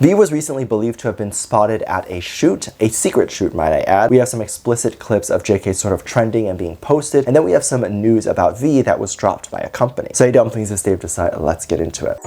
V was recently believed to have been spotted at a shoot, a secret shoot might I add. We have some explicit clips of JK sort of trending and being posted, and then we have some news about V that was dropped by a company. So hey dumplings, it's Dave Decide, let's get into it.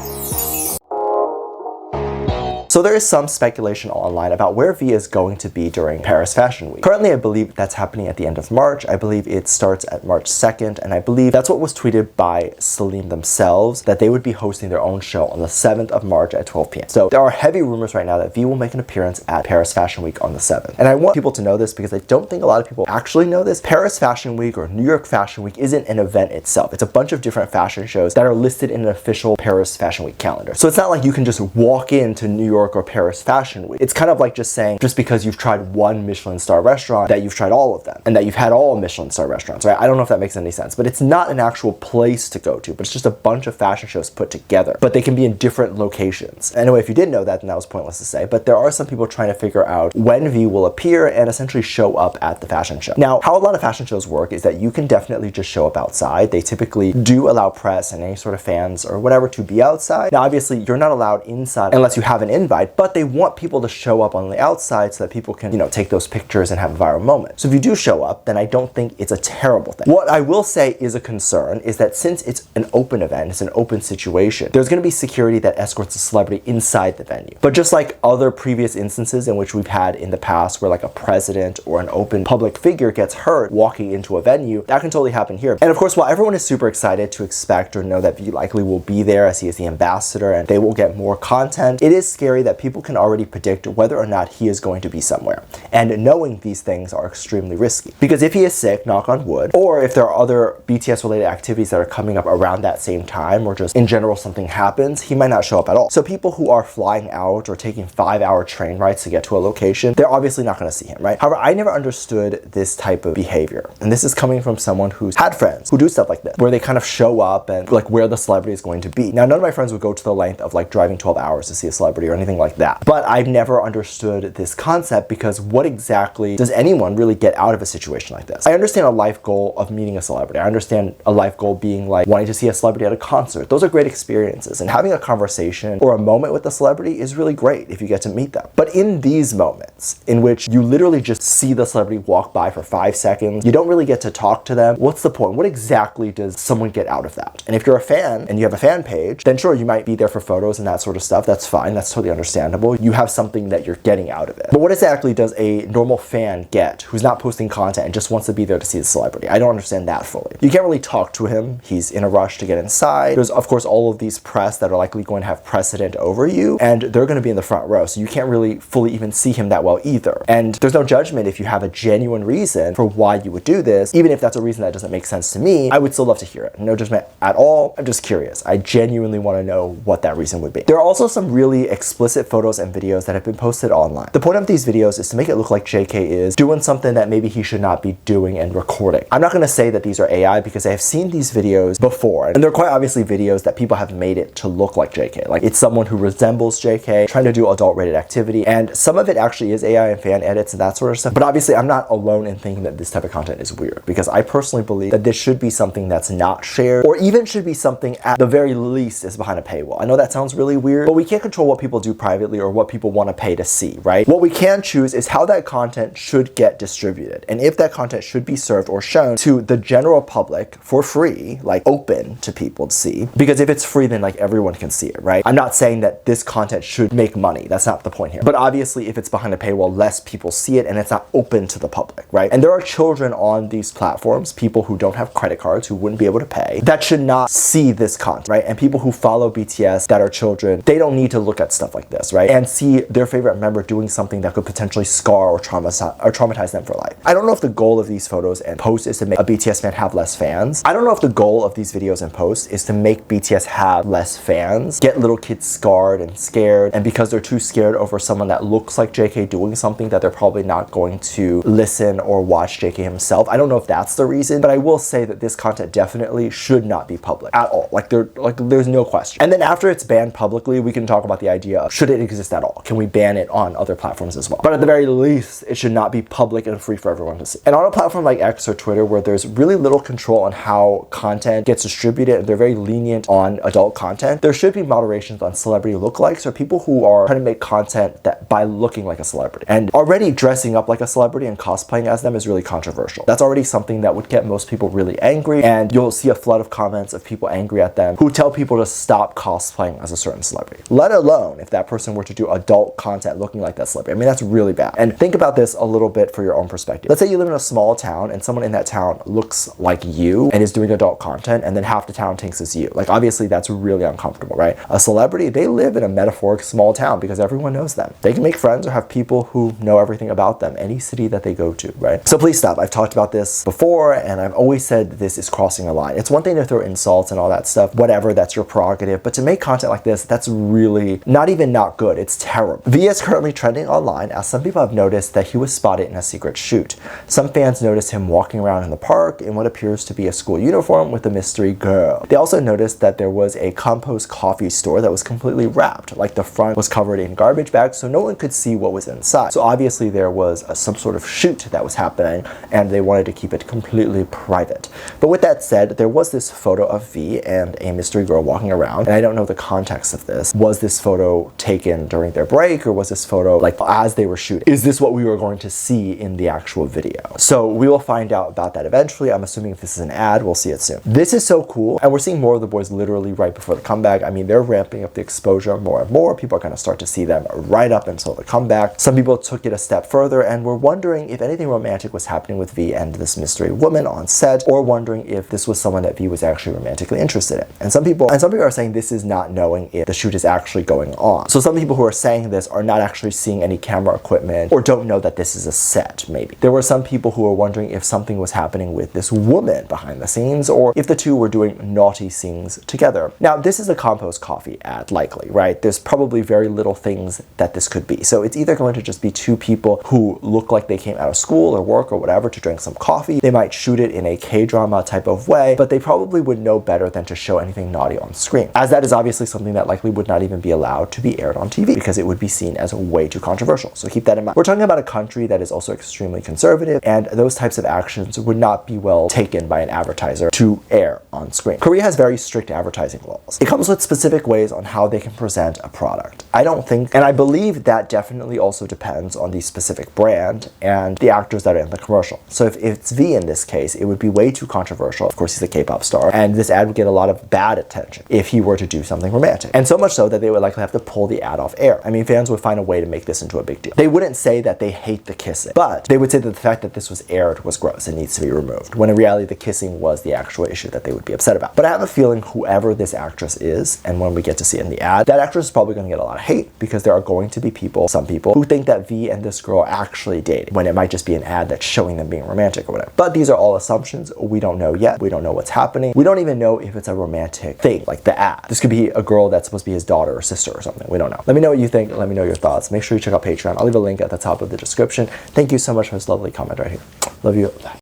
So there is some speculation online about where V is going to be during Paris Fashion Week. Currently, I believe that's happening at the end of March. I believe it starts at March 2nd, and I believe that's what was tweeted by CELINE themselves, that they would be hosting their own show on the 7th of March at 12 p.m. So there are heavy rumors right now that V will make an appearance at Paris Fashion Week on the 7th. And I want people to know this because I don't think a lot of people actually know this. Paris Fashion Week or New York Fashion Week isn't an event itself. It's a bunch of different fashion shows that are listed in an official Paris Fashion Week calendar. So it's not like you can just walk into New York or Paris Fashion Week. It's kind of like just saying, just because you've tried one Michelin star restaurant, that you've tried all of them and that you've had all Michelin star restaurants, right? I don't know if that makes any sense, but it's not an actual place to go to, but it's just a bunch of fashion shows put together, but they can be in different locations. Anyway, if you didn't know that, then that was pointless to say, but there are some people trying to figure out when V will appear and essentially show up at the fashion show. Now, how a lot of fashion shows work is that you can definitely just show up outside. They typically do allow press and any sort of fans or whatever to be outside. Now, obviously, you're not allowed inside unless you have an invite, but they want people to show up on the outside so that people can, take those pictures and have a viral moment. So if you do show up, then I don't think it's a terrible thing. What I will say is a concern is that since it's an open event, it's an open situation, there's going to be security that escorts a celebrity inside the venue. But just like other previous instances in which we've had in the past where like a president or an open public figure gets hurt walking into a venue, that can totally happen here. And of course, while everyone is super excited to expect or know that V likely will be there as he is the ambassador and they will get more content, it is scary that people can already predict whether or not he is going to be somewhere. And knowing these things are extremely risky. Because if he is sick, knock on wood, or if there are other BTS related activities that are coming up around that same time, or just in general something happens, he might not show up at all. So people who are flying out or taking 5-hour train rides to get to a location, they're obviously not going to see him, right? However, I never understood this type of behavior. And this is coming from someone who's had friends who do stuff like this, where they kind of show up and like where the celebrity is going to be. Now, none of my friends would go to the length of like driving 12 hours to see a celebrity or anything like that. But I've never understood this concept because what exactly does anyone really get out of a situation like this? I understand a life goal of meeting a celebrity. I understand a life goal being like wanting to see a celebrity at a concert. Those are great experiences, and having a conversation or a moment with a celebrity is really great if you get to meet them. But in these moments in which you literally just see the celebrity walk by for 5 seconds, you don't really get to talk to them, what's the point? What exactly does someone get out of that? And if you're a fan and you have a fan page, then sure, you might be there for photos and that sort of stuff. That's fine. That's totally understandable. You have something that you're getting out of it. But what exactly does a normal fan get who's not posting content and just wants to be there to see the celebrity? I don't understand that fully. You can't really talk to him. He's in a rush to get inside. There's of course all of these press that are likely going to have precedent over you, and they're going to be in the front row, so you can't really fully even see him that well either. And there's no judgment if you have a genuine reason for why you would do this. Even if that's a reason that doesn't make sense to me, I would still love to hear it. No judgment at all. I'm just curious. I genuinely want to know what that reason would be. There are also some really explicit photos and videos that have been posted online. The point of these videos is to make it look like JK is doing something that maybe he should not be doing and recording. I'm not going to say that these are AI because I have seen these videos before, and they're quite obviously videos that people have made it to look like JK. Like it's someone who resembles JK trying to do adult rated activity, and some of it actually is AI and fan edits and that sort of stuff. But obviously I'm not alone in thinking that this type of content is weird, because I personally believe that this should be something that's not shared, or even should be something at the very least is behind a paywall. I know that sounds really weird, but we can't control what people do privately or what people want to pay to see, right? What we can choose is how that content should get distributed, and if that content should be served or shown to the general public for free, like open to people to see. Because if it's free, then like everyone can see it, right? I'm not saying that this content should make money. That's not the point here. But obviously if it's behind a paywall, less people see it and it's not open to the public, right? And there are children on these platforms, people who don't have credit cards, who wouldn't be able to pay, that should not see this content, right? And people who follow BTS that are children, they don't need to look at stuff like this, right? And see their favorite member doing something that could potentially scar or traumatize them for life. I don't know if the goal of these photos and posts is to make a BTS fan have less fans. I don't know if the goal of these videos and posts is to make BTS have less fans, get little kids scarred and scared, and because they're too scared over someone that looks like JK doing something, that they're probably not going to listen or watch JK himself. I don't know if that's the reason, but I will say that this content definitely should not be public at all. Like there's no question. And then after it's banned publicly, we can talk about the idea of should it exist at all? Can we ban it on other platforms as well? But at the very least, it should not be public and free for everyone to see. And on a platform like X or Twitter, where there's really little control on how content gets distributed, and they're very lenient on adult content, there should be moderations on celebrity lookalikes or people who are trying to make content that by looking like a celebrity. And already dressing up like a celebrity and cosplaying as them is really controversial. That's already something that would get most people really angry, and you'll see a flood of comments of people angry at them who tell people to stop cosplaying as a certain celebrity. Let alone if that person were to do adult content looking like that celebrity. I mean, that's really bad. And think about this a little bit for your own perspective. Let's say you live in a small town and someone in that town looks like you and is doing adult content, and then half the town thinks it's you. Like, obviously that's really uncomfortable, right? A celebrity, they live in a metaphoric small town because everyone knows them. They can make friends or have people who know everything about them, any city that they go to, right? So please stop. I've talked about this before, and I've always said this is crossing a line. It's one thing to throw insults and all that stuff, whatever, that's your prerogative, but to make content like this, that's really not even not good, it's terrible. V is currently trending online, as some people have noticed that he was spotted in a secret shoot. Some fans noticed him walking around in the park in what appears to be a school uniform with a mystery girl. They also noticed that there was a compost coffee store that was completely wrapped, like the front was covered in garbage bags so no one could see what was inside. So obviously there was some sort of shoot that was happening, and they wanted to keep it completely private. But with that said, there was this photo of V and a mystery girl walking around, and I don't know the context of this. Was this photo taken during their break, or was this photo like as they were shooting? Is this what we were going to see in the actual video? So we will find out about that eventually. I'm assuming if this is an ad, we'll see it soon. This is so cool, and we're seeing more of the boys literally right before the comeback. I mean, they're ramping up the exposure more and more. People are going to start to see them right up until the comeback. Some people took it a step further and were wondering if anything romantic was happening with V and this mystery woman on set, or wondering if this was someone that V was actually romantically interested in. And some people are saying this is not knowing if the shoot is actually going on. So some people who are saying this are not actually seeing any camera equipment, or don't know that this is a set, maybe. There were some people who were wondering if something was happening with this woman behind the scenes, or if the two were doing naughty scenes together. Now, this is a compost coffee ad, likely, right? There's probably very little things that this could be. So it's either going to just be two people who look like they came out of school or work or whatever to drink some coffee. They might shoot it in a K-drama type of way, but they probably would know better than to show anything naughty on screen, as that is obviously something that likely would not even be allowed to be aired on TV because it would be seen as way too controversial. So keep that in mind. We're talking about a country that is also extremely conservative, and those types of actions would not be well taken by an advertiser to air on screen. Korea has very strict advertising laws. It comes with specific ways on how they can present a product. I don't think, and I believe that definitely also depends on the specific brand and the actors that are in the commercial. So if it's V in this case, it would be way too controversial. Of course, he's a K-pop star, and this ad would get a lot of bad attention if he were to do something romantic. And so much so that they would likely have to pull the ad off air. I mean, fans would find a way to make this into a big deal. They wouldn't say that they hate the kissing, but they would say that the fact that this was aired was gross and needs to be removed, when in reality the kissing was the actual issue that they would be upset about. But I have a feeling whoever this actress is, and when we get to see it in the ad, that actress is probably going to get a lot of hate, because there are going to be people, some people, who think that V and this girl actually dated, when it might just be an ad that's showing them being romantic or whatever. But these are all assumptions. We don't know yet. We don't know what's happening. We don't even know if it's a romantic thing, like the ad. This could be a girl that's supposed to be his daughter or sister or something. We don't know. Let me know what you think. Let me know your thoughts. Make sure you check out Patreon. I'll leave a link at the top of the description. Thank you so much for this lovely comment right here. Love you. Bye.